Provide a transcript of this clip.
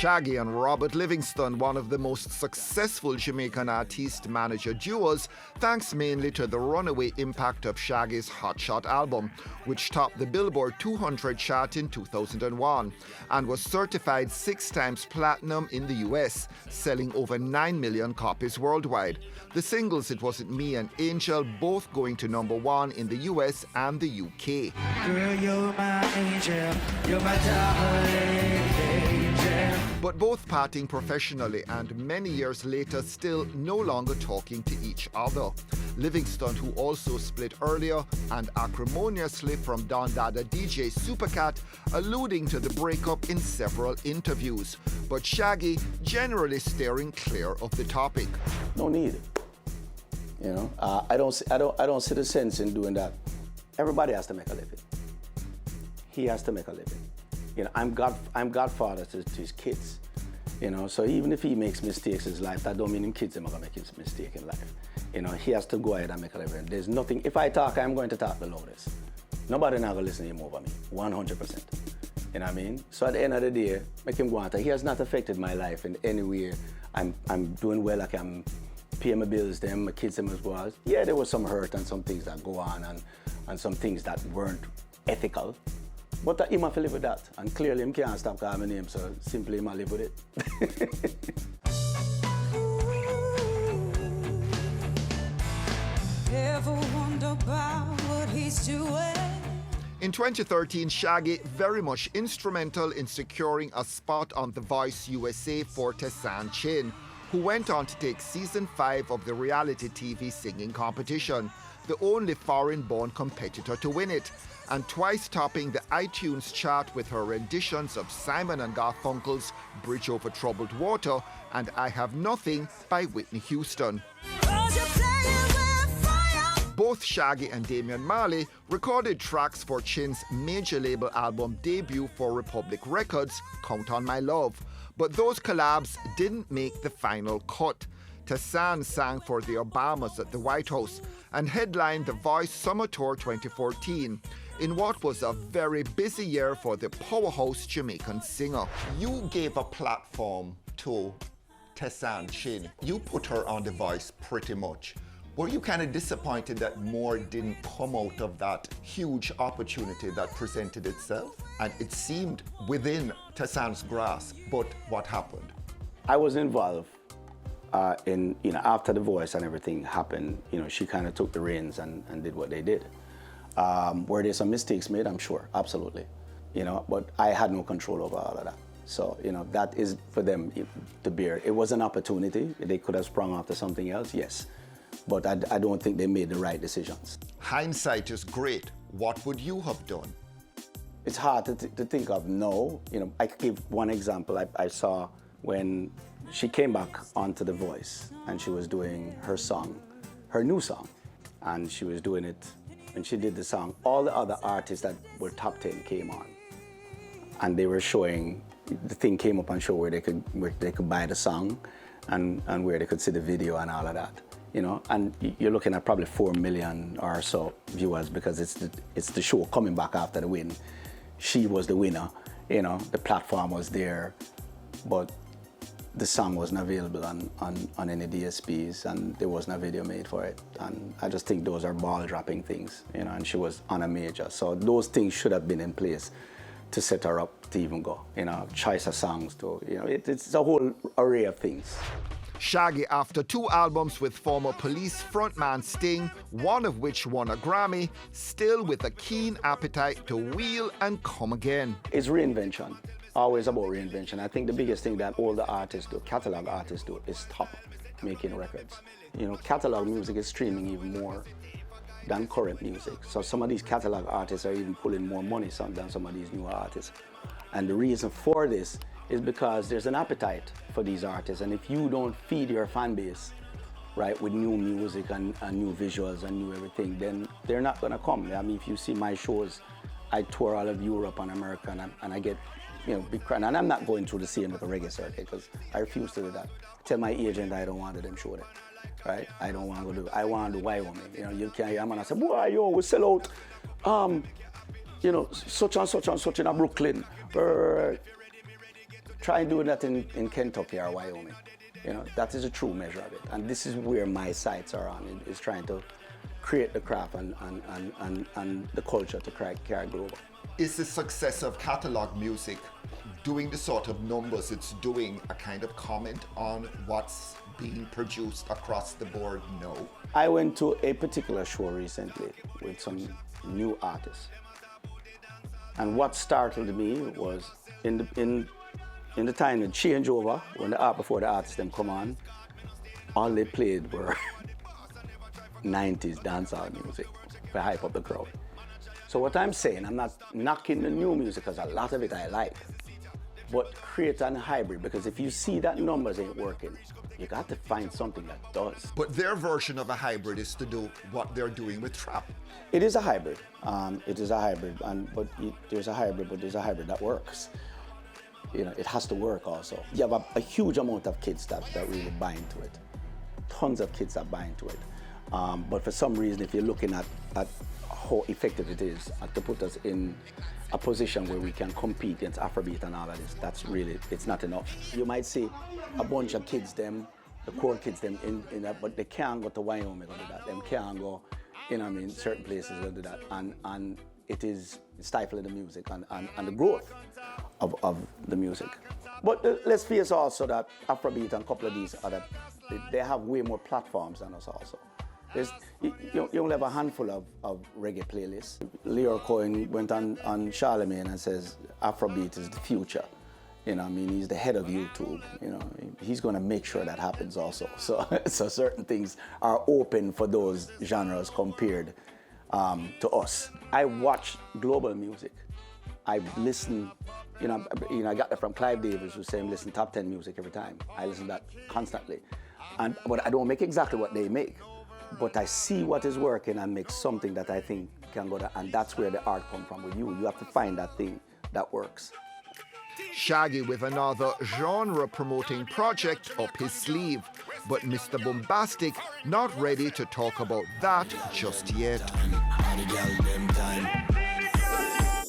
Shaggy and Robert Livingston, one of the most successful Jamaican artist-manager duos, thanks mainly to the runaway impact of Shaggy's Hot Shot album, which topped the Billboard 200 chart in 2001 and was certified 6 times platinum in the US, selling over 9 million copies worldwide. The singles It Wasn't Me and Angel both going to #1 in the US and the UK. Girl, you're my angel, you're my darling angel. But both parting professionally and many years later still no longer talking to each other. Livingston, who also split earlier and acrimoniously from Don Dada DJ Supercat, alluding to the breakup in several interviews, but Shaggy generally steering clear of the topic. No need. You know, I don't see the sense in doing that. Everybody has to make a living. He has to make a living. You know, I'm godfather to his kids. You know, so even if he makes mistakes in his life, that don't mean him kids are gonna make his mistake in life. You know, he has to go ahead and make a living. There's nothing. If I talk, I'm going to talk the loudest. Nobody not gonna listen to him over me. 100%. You know what I mean? So at the end of the day, make him go on. He has not affected my life in any way. I'm doing well. Like I'm paying my bills, my kids as well. Yeah, there was some hurt and some things that go on and some things that weren't ethical. But him have to live with that. And clearly him can't stop calling my name, so simply him live with it. Ever wonder about what he's doing? In 2013, Shaggy very much instrumental in securing a spot on The Voice USA for Tessanne Chin, who went on to take season 5 of the reality TV singing competition, the only foreign-born competitor to win it, and twice topping the iTunes chart with her renditions of Simon and Garfunkel's Bridge Over Troubled Water and I Have Nothing by Whitney Houston. Both Shaggy and Damian Marley recorded tracks for Chin's major label album debut for Republic Records, Count on My Love, but those collabs didn't make the final cut. Tessanne sang for the Obamas at the White House and headlined The Voice Summer Tour 2014 in what was a very busy year for the powerhouse Jamaican singer. You gave a platform to Tessanne Chin. You put her on The Voice pretty much. Were you kind of disappointed that more didn't come out of that huge opportunity that presented itself? And it seemed within Tessanne's grasp, but what happened? I was involved in, you know, after The Voice and everything happened, you know, she kind of took the reins and did what they did. Were there some mistakes made? I'm sure, absolutely. You know, but I had no control over all of that. So, you know, that is for them to bear. It was an opportunity. They could have sprung after something else, yes. But I don't think they made the right decisions. Hindsight is great. What would you have done? It's hard to think of no. You know, I could give one example. I saw when she came back onto The Voice and she was doing her song, her new song, and she was doing it, and she did the song. All the other artists that were top 10 came on, and they were showing, the thing came up on show where they could buy the song and where they could see the video and all of that. You know, and you're looking at probably 4 million or so viewers because it's the show coming back after the win. She was the winner, you know, the platform was there, but the song wasn't available on any DSPs and there wasn't a video made for it. And I just think those are ball-dropping things, you know, and she was on a major. So those things should have been in place to set her up to even go, you know, choice of songs to, you know, it's a whole array of things. Shaggy, after 2 albums with former Police frontman Sting, one of which won a Grammy, still with a keen appetite to wheel and come again. It's reinvention, always about reinvention. I think the biggest thing that all the artists do, catalog artists do, is stop making records. You know, catalog music is streaming even more than current music. So some of these catalog artists are even pulling more money than some of these newer artists. And the reason for this is because there's an appetite for these artists, and if you don't feed your fan base, right, with new music and new visuals and new everything, then they're not gonna come. I mean, if you see my shows, I tour all of Europe and America, and I get, you know, big crowd. And I'm not going through the same with the reggae circuit because I refuse to do that. Tell my agent I don't want them show that, right? I don't want to do it. I want to do Wyoming. You know, you can't hear a man and say, boy, yo, we sell out, you know, such and such and such in a Brooklyn. try doing that in Kentucky or Wyoming. You know, that is a true measure of it. And this is where my sights are on, is trying to create the craft and the culture to carry global. Is the success of catalog music doing the sort of numbers it's doing a kind of comment on what's being produced across the board? No. I went to a particular show recently with some new artists. And what startled me was in the time the changeover, before the artists them come on, all they played were 90s dancehall music to hype up the crowd. So what I'm saying, I'm not knocking the new music, because a lot of it I like, but create a hybrid, because if you see that numbers ain't working, you got to find something that does. But their version of a hybrid is to do what they're doing with trap. It is a hybrid. It is a hybrid, there's a hybrid that works. You know, it has to work also. You have a huge amount of kids that really buy into it. Tons of kids that buy into it. But for some reason, if you're looking at how effective it is to put us in a position where we can compete against Afrobeat and all of this, that's really, it's not enough. You might see a bunch of kids, the core kids, in that, but they can't go to Wyoming to do that. They can't go, certain places to do that. And it is stifling the music and the growth of the music. But let's face also that Afrobeat and a couple of these other, they have way more platforms than us also. You only have a handful of reggae playlists. Leo Cohen went on Charlemagne and says Afrobeat is the future. He's the head of YouTube. He's going to make sure that happens also. So certain things are open for those genres compared to us. I watch global music. I listen, I got that from Clive Davis, who's saying listen top 10 music every time. I listen to that constantly. But I don't make exactly what they make. But I see what is working and make something that I think can go there. And that's where the art comes from with you. You have to find that thing that works. Shaggy with another genre-promoting project up his sleeve. But Mr. Bombastic not ready to talk about that just yet.